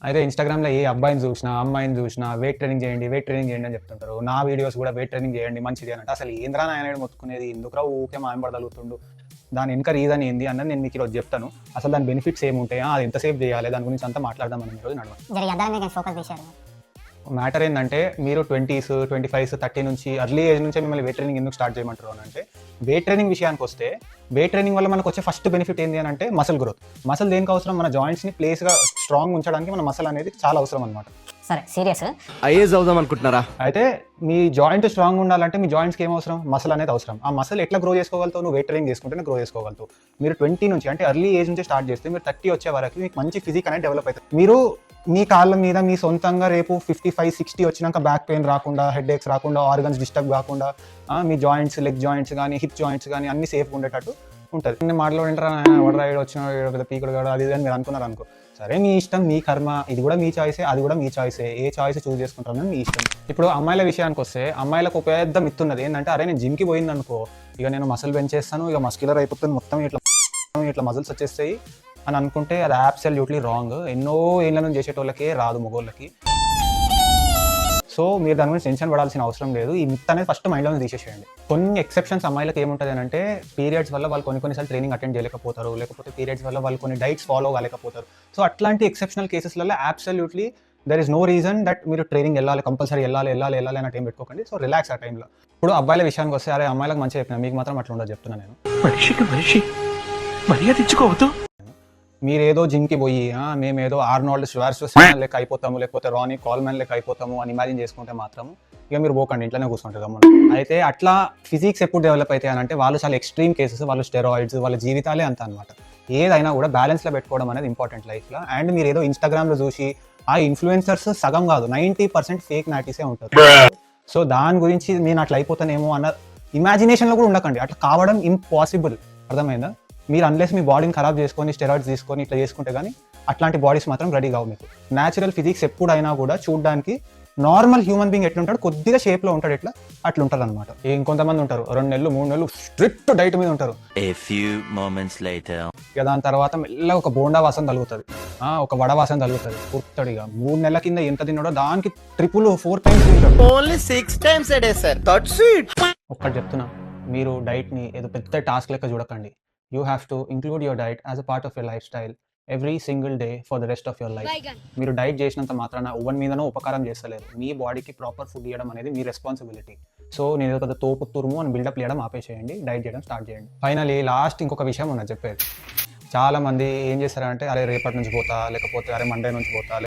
అయితే ఇన్‌స్టాగ్రామ్‌లో ఏ అబ్బాయిని చూసినా, అమ్మాయిని చూసినా వెయిట్ ట్రైనింగ్ చేయండి, వెయిట్ ట్రైనింగ్ చేయండి అని చెప్తుంటారు. నా వీడియోస్ కూడా వెయిట్ ట్రైనింగ్ చేయండి మంచిది అని అంటే అసలు ఏందిరా నాయన ఈడు మొత్తుకునేది? ఎందుకురా ఊకే మా వెంబడి తగులుతుండు? దాని వెనక రీజన్ ఏంది అన్నది నేను మీకు ఈరోజు చెప్తాను. అసలు దాని బెనిఫిట్స్ ఏముంటాయా? అది ఎంతసేపు చేయాలి? దాని గురించి అంతా మాట్లాడదాం మనం ఈరోజు నడవండి. జర అద్దాల మీద ఫోకస్ చేశారు. మ్యాటర్ ఏందంటే మీరు 20స్, 25స్, 30 నుంచి ఎర్లీ ఏజ్ నుంచే మిమ్మల్ని వెయిట్ ట్రైనింగ్ ఎందుకు స్టార్ట్ చేయమంటారు అని అంటే వెయిట్ ట్రైనింగ్ విషయానికొస్తే వెయిట్ ట్రైనింగ్ వల్ల మనకు వచ్చే ఫస్ట్ బెనిఫిట్ ఏంది అని అంటే మసిల్ గ్రోత్. మసిల్ దేనికి అవసరం? మన జాయింట్స్‌ని ప్లేస్‌గా స్ట్రాంగ్ ఉంచడానికి మన మసిల్ అనేది చాలా అవసరం అన్నమాట. సరే సీరియస్. ఐఏఎస్ అవుదాం అనుకుంటున్నారా? అయితే మీ జాయింట్ స్ట్రాంగ్ ఉండాలంటే మీ జాయింట్స్‌కి ఏం అవసరం? మసిల్ అనేది అవసరం. ఆ మసిల్ ఎట్లా గ్రో చేసుకోగలుగుతావు? నువ్వు వెయిట్ ట్రైనింగ్ చేసుకుంటేనే గ్రో చేసుకోగలుగుతావు. మీరు 20 నుంచి అంటే ఎర్లీ ఏజ్ నుంచి స్టార్ట్ చేస్తే మీరు 30 వచ్చే వరకు మీకు మంచి ఫిజిక్ అనేది డెవలప్ అవుతుంది. మీరు మీ కాళ్ళ మీద మీ సొంతంగా రేపు 55, 60 వచ్చినాక బ్యాక్ పెయిన్ రాకుండా, హెడేక్స్ రాకుండా, ఆర్గన్స్ డిస్టర్బ్ కాకుండా మీ జాయింట్స్, లెగ్ జాయింట్స్ కానీ, హిప్ జాయింట్స్ కానీ అన్ని సేఫ్గా ఉండేటట్టు ఉంటుంది. నేను మాట్లాడింటారా ఎవరు రైడ్ వచ్చిన పెద్ద పీకుడు కాదు అది అని మీరు అనుకున్నారు అనుకో, సరే మీ ఇష్టం, మీ కర్మ, ఇది కూడా మీ చాయిసే, అది కూడా మీ చాయిసే, ఏ చాయిస్ చూస్ చేసుకుంటారని మీ ఇష్టం. ఇప్పుడు అమ్మాయిల విషయానికి వస్తే అమ్మాయిలకు ఒక పెద్ద మిత్ ఉన్నది ఏంటంటే, అరే నేను జిమ్కి పోయింది అనుకో ఇక నేను మసిల్ పెంచేస్తాను, ఇక మస్క్యులర్ అయిపోతుంది, మొత్తం ఇట్లా మజిల్స్ వచ్చేస్తాయి అని అనుకుంటే అది అబ్సల్యూట్లీ రాంగ్. ఎన్నో ఏళ్ళ నుంచి చేసేటోళ్ళకే రాదు మగోళ్ళకి. సో మీరు దాని గురించి టెన్షన్ పడాల్సిన అవసరం లేదు. ఈ మిత్ అనేది ఫస్ట్ మైండ్లో తీసేసేయండి. కొన్ని ఎక్సెప్షన్స్ అమ్మాయిలకు ఏముంటుంది అని అంటే పీరియడ్స్ వల్ల వాళ్ళు కొన్నిసార్లు ట్రైనింగ్ అటెండ్ చేయలేకపోతారు, లేకపోతే పీరియడ్స్ వల్ల వాళ్ళు కొన్ని డైట్స్ ఫాలో కాలేకపోతారు. సో అట్లాంటి ఎక్సెప్షనల్ కేసెస్లలో absolutely there is no reason that మీరు ట్రైనింగ్ వెళ్ళాలి, కంపల్సరీ వెళ్ళాలి అన్న టైం పెట్టుకోకండి. సో రిలాక్స్ ఆ టైంలో. ఇప్పుడు అబ్బాయిల విషయానికి వస్తే అరే అమ్మాయిలకు మంచిగా చెప్పిన, మీకు మాత్రం అట్లా ఉండదు చెప్తున్నా నేను. మనిషి మర్యాద ఇచ్చుకోవద్దు. మీరేదో జిమ్కి పోయి మేమేదో ఆర్నాల్డ్ ష్వార్జ్నెగ్గర్ లెక్క అయిపోతాము, లేకపోతే రానీ కాల్మెన్ లెక్క అయిపోతాము అని ఇమాజిన్ చేసుకుంటే మాత్రం ఇక మీరు పోకండి, ఇంట్లోనే కూర్చుంటారు గమ్మున. అయితే అట్లా ఫిజిక్స్ ఎప్పుడు డెవలప్ అవుతాయి అని అంటే వాళ్ళు చాలా ఎక్స్ట్రీమ్ కేసెస్, వాళ్ళు స్టెరాయిడ్స్, వాళ్ళ జీవితాలే అంత అనమాట. ఏదైనా కూడా బ్యాలెన్స్లో పెట్టుకోవడం అనేది ఇంపార్టెంట్ లైఫ్లో. అండ్ మీరు ఏదో ఇన్స్టాగ్రామ్లో చూసి ఆ ఇన్ఫ్లుయెన్సర్స్ సగం కాదు 90% ఫేక్ నాటీసే ఉంటారు. సో దాని గురించి నేను అట్లా అయిపోతానేమో అన్న ఇమాజినేషన్లో కూడా ఉండకండి. అట్లా కావడం ఇంపాసిబుల్, అర్థమైందా? మీరు అన్లెస్ మీ బాడీని ఖరాబ్ చేసుకొని స్టెరాయిడ్స్ తీసుకొని ఇట్లా చేసుకుంటే కానీ అట్లాంటి బాడీస్ మాత్రం రెడీ కావు మీకు. న్యాచురల్ ఫిజిక్స్ ఎప్పుడైనా కూడా చూడడానికి నార్మల్ హ్యూమన్ బీయింగ్ ఎట్లుంటాడు, కొద్దిగా షేప్లో ఉంటాడు, అట్లా ఉంటారు అనమాట. ఇంకొంతమంది ఉంటారు 2 నెలలు 3 నెలలు స్ట్రిక్ట్ డైట్ మీద ఉంటారు. ఇక దాని తర్వాత మెల్లగా ఒక బోండా వాసన తగులుతుంది, ఒక వడ వాసన తగులుతుంది, పుర్తాడు. ఇక 3 నెలల కింద ఎంత తిన్నాడో దానికి 4 టైమ్స్ తింటాడు. Only 6 times a day, sir. That's it. ఒక్కటి చెప్తున్నా, మీరు డైట్ని ఏదో పెద్ద టాస్క్ లెక్క చూడకండి. You have to include your diet as a part of your lifestyle every single day for the rest of your life. మీరు డైట్ చేసినంత మాత్రాన ఓవన్ మీదనో ఉపకారం చేస్తలేరు. మీ బాడీకి ప్రాపర్ ఫుడ్ ఇవ్వడం అనేది మీ రెస్పాన్సిబిలిటీ. సో నేను ఏదో పెద్ద తోపు తురుము అని బిల్డప్ చేయడం ఆపేసేయండి, డైట్ చేయడం స్టార్ట్ చేయండి. ఫైనలీ లాస్ట్ ఇంకొక విషయం ఉన్నది చెప్పేది. చాలా మంది ఏం చేస్తారంటే అరే రేపటి నుంచి పోతా, లేకపోతే అరే మండే నుంచి పోతా,